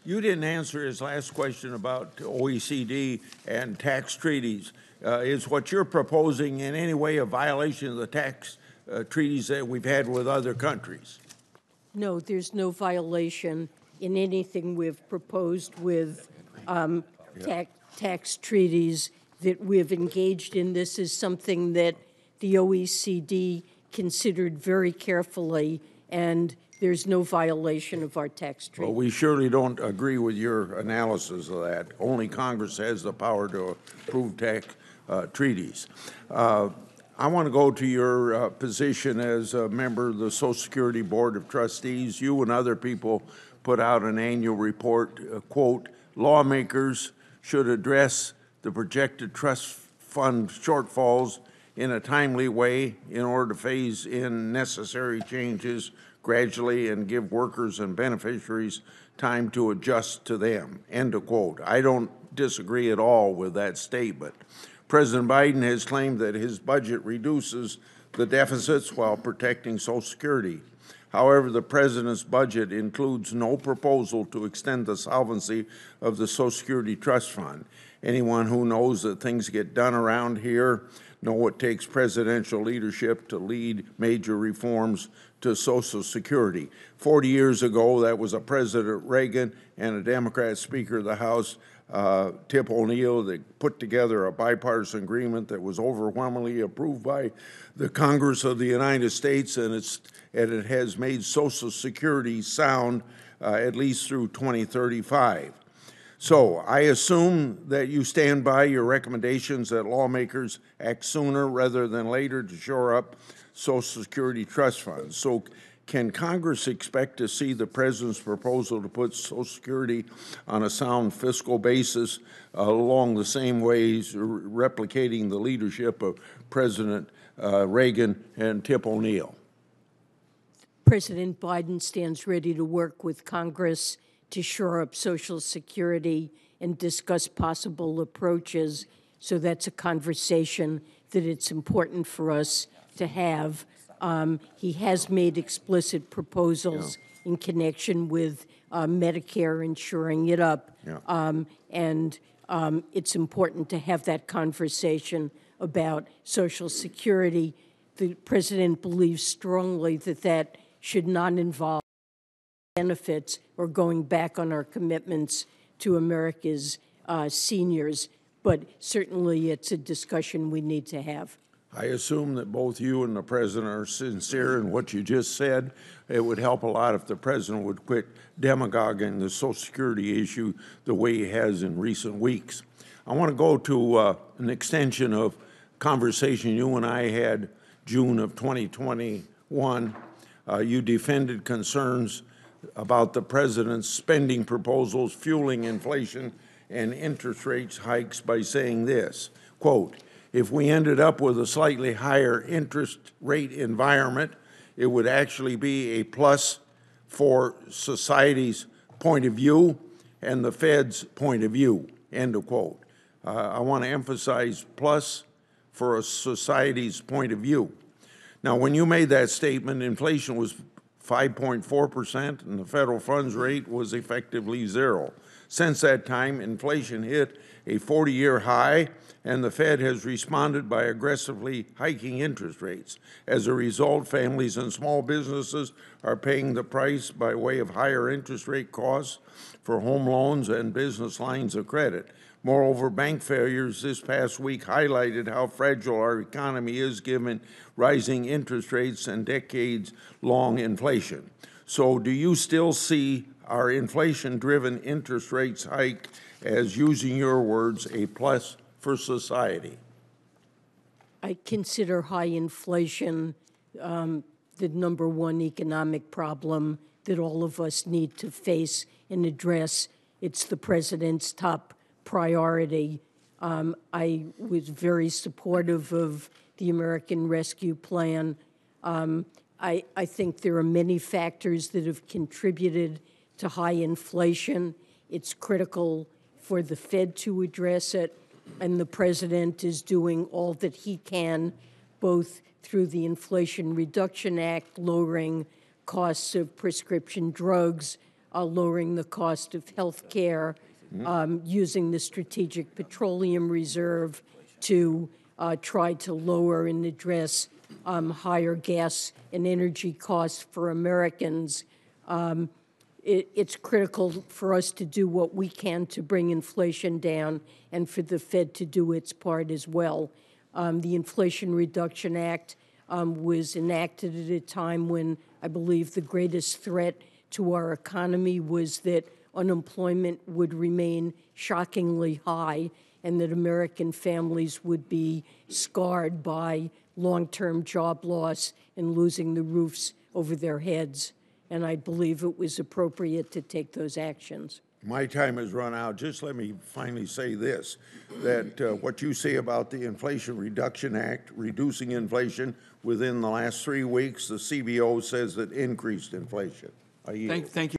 You didn't answer his last question about OECD and tax treaties. Is what you're proposing in any way a violation of the tax treaties that we've had with other countries? No, there's no violation in anything we've proposed with tax treaties that we've engaged in. This is something that the OECD considered very carefully, and there's no violation of our tax treaty. Well, we surely don't agree with your analysis of that. Only Congress has the power to approve tax treaties. I want to go to your position as a member of the Social Security Board of Trustees. You and other people put out an annual report, quote, lawmakers should address the projected trust fund shortfalls in a timely way in order to phase in necessary changes gradually and give workers and beneficiaries time to adjust to them, end of quote. I don't disagree at all with that statement. President Biden has claimed that his budget reduces the deficits while protecting Social Security. However, the president's budget includes no proposal to extend the solvency of the Social Security Trust Fund. Anyone who knows that things get done around here know it takes presidential leadership to lead major reforms to Social Security. 40 years ago, that was a President Reagan and a Democrat Speaker of the House, Tip O'Neill, that put together a bipartisan agreement that was overwhelmingly approved by the Congress of the United States, and it has made Social Security sound at least through 2035. So I assume that you stand by your recommendations that lawmakers act sooner rather than later to shore up Social Security trust funds. So can Congress expect to see the president's proposal to put Social Security on a sound fiscal basis along the same ways, replicating the leadership of President Reagan and Tip O'Neill? President Biden stands ready to work with Congress to shore up Social Security and discuss possible approaches. So that's a conversation that it's important for us to have. He has made explicit proposals in connection with Medicare and shoring it up. It's important to have that conversation about Social Security. The president believes strongly that that should not involve benefits or going back on our commitments to America's seniors, but certainly it's a discussion we need to have. I assume that both you and the president are sincere in what you just said. It would help a lot if the president would quit demagoguing the Social Security issue the way he has in recent weeks. I want to go to an extension of conversation you and I had June of 2021. You defended concerns about the president's spending proposals fueling inflation and interest rates hikes by saying this, quote, if we ended up with a slightly higher interest rate environment, it would actually be a plus for society's point of view and the Fed's point of view, end of quote. I want to emphasize plus for a society's point of view. Now, when you made that statement, inflation was 5.4%, and the federal funds rate was effectively zero. Since that time, inflation hit a 40-year high, and the Fed has responded by aggressively hiking interest rates. As a result, families and small businesses are paying the price by way of higher interest rate costs for home loans and business lines of credit. Moreover, bank failures this past week highlighted how fragile our economy is given rising interest rates and decades-long inflation. So do you still see our inflation-driven interest rates hike as, using your words, a plus for society? I consider high inflation the number one economic problem that all of us need to face and address. It's the president's top priority. I was very supportive of the American Rescue Plan. I think there are many factors that have contributed to high inflation. It's critical for the Fed to address it, and the president is doing all that he can, both through the Inflation Reduction Act, lowering costs of prescription drugs, lowering the cost of health care, using the Strategic Petroleum Reserve to try to lower and address higher gas and energy costs for Americans. It's critical for us to do what we can to bring inflation down and for the Fed to do its part as well. The Inflation Reduction Act was enacted at a time when I believe the greatest threat to our economy was that unemployment would remain shockingly high and that American families would be scarred by long-term job loss and losing the roofs over their heads. And I believe it was appropriate to take those actions. My time has run out. Just let me finally say this, that what you say about the Inflation Reduction Act, reducing inflation within the last 3 weeks, the CBO says that increased inflation. I yield. Thank you.